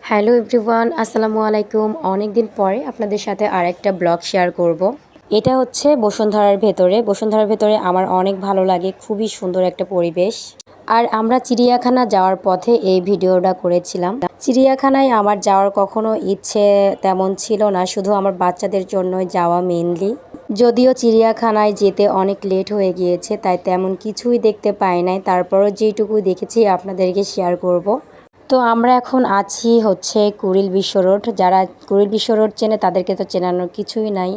Hello everyone, আসসালামু আলাইকুম। অনেক দিন পরে আপনাদের সাথে আরেকটা ব্লগ শেয়ার করব। এটা হচ্ছে বসুন্ধরার ভেতরে আমার অনেক ভালো লাগে, খুবই সুন্দর একটা পরিবেশ। আর আমরা চিড়িয়াখানা যাওয়ার পথে এই ভিডিওটা করেছিলাম। চিড়িয়াখানায় আমার যাওয়ার কখনো ইচ্ছে তেমন ছিল না, শুধু আমার বাচ্চাদের জন্যই যাওয়া মেইনলি। যদিও চিড়িয়াখানায় যেতে অনেক লেট হয়ে গিয়েছে, তাই তেমন কিছুই দেখতে পাই নাই, তারপরও যেটুকু দেখেছি আপনাদেরকে শেয়ার করব। তো আমরা এখন আছি হচ্ছে কুড়িল বিশ্ব রোড। যারা কুড়িল বিশ্ব রোড চেনে তাদেরকে তো চেনানোর কিছুই নাই।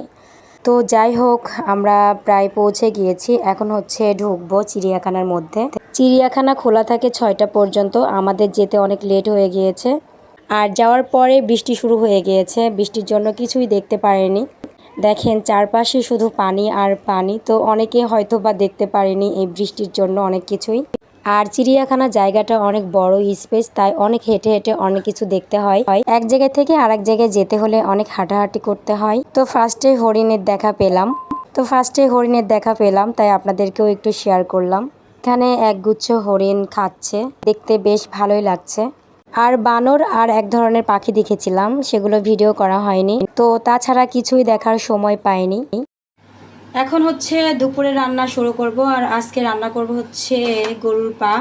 তো যাই হোক, আমরা প্রায় পৌঁছে গিয়েছি। এখন হচ্ছে ঢুকবো চিড়িয়াখানার মধ্যে। চিড়িয়াখানা খোলা থাকে 6টা পর্যন্ত। আমাদের যেতে অনেক লেট হয়ে গিয়েছে, আর যাওয়ার পরে বৃষ্টি শুরু হয়ে গিয়েছে। বৃষ্টির জন্য কিছুই দেখতে পারিনি। দেখেন চারপাশে শুধু পানি আর পানি। তো অনেকে হয়তো বা দেখতে পারেনি এই বৃষ্টির জন্য অনেক কিছুই। আর চিড়িয়াখানা জায়গাটা অনেক বড় স্পেস, তাই অনেক হেঁটে হেঁটে অনেক কিছু দেখতে হয়। এক জায়গা থেকে আরেক জায়গায় যেতে হলে অনেক হাঁটাহাঁটি করতে হয়। তো ফার্স্টে হরিণের দেখা পেলাম, তাই আপনাদেরকেও একটু শেয়ার করলাম। এখানে একগুচ্ছ হরিণ খাচ্ছে, দেখতে বেশ ভালোই লাগছে। আর বানর আর এক ধরনের পাখি দেখেছিলাম, সেগুলো ভিডিও করা হয়নি। তো তাছাড়া কিছুই দেখার সময় পাইনি। এখন হচ্ছে দুপুরে রান্না শুরু করব। আর আজকে রান্না করব হচ্ছে গরুর পা।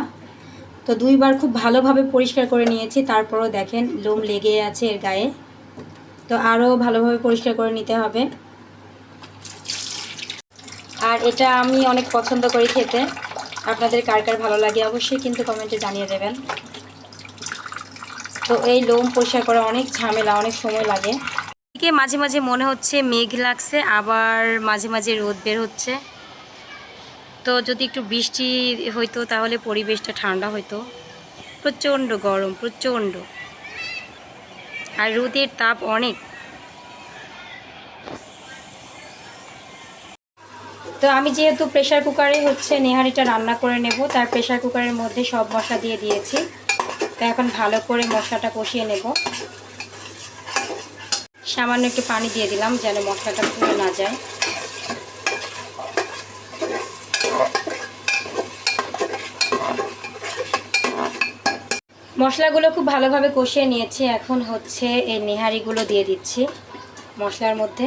তো 2বার খুব ভালোভাবে পরিষ্কার করে নিয়েছি, তারপরও দেখেন লোম লেগে আছে এর গায়ে। তো আরও ভালোভাবে পরিষ্কার করে নিতে হবে। আর এটা আমি অনেক পছন্দ করি খেতে। আপনাদের কার কার ভালো লাগে অবশ্যই কিন্তু কমেন্টে জানিয়ে দেবেন। তো এই লোম পরিষ্কার করা অনেক ঝামেলা, অনেক সময় লাগে। মাঝে মাঝে মনে হচ্ছে মেঘ লাগছে, আবার মাঝে মাঝে রোদ বের হচ্ছে। তো যদি একটু বৃষ্টি হইতো তাহলে পরিবেশটা ঠান্ডা হইতো। প্রচণ্ড গরম, প্রচণ্ড। আর রোদের তাপ অনেক। তো আমি যেহেতু প্রেশার কুকারে হচ্ছে নেহারিটা রান্না করে নেব, তার প্রেশার কুকারের মধ্যে সব মশলা দিয়ে দিয়েছি। তো এখন ভালো করে মশলাটা কষিয়ে নেব। সামান্য একটু পানি দিয়ে দিলাম যেন মশলাটা পুড়ে না যায়। মশলাগুলো খুব ভালোভাবে কষিয়ে নিয়েছি। এখন হচ্ছে এই নেহারিগুলো দিয়ে দিচ্ছি মশলার মধ্যে।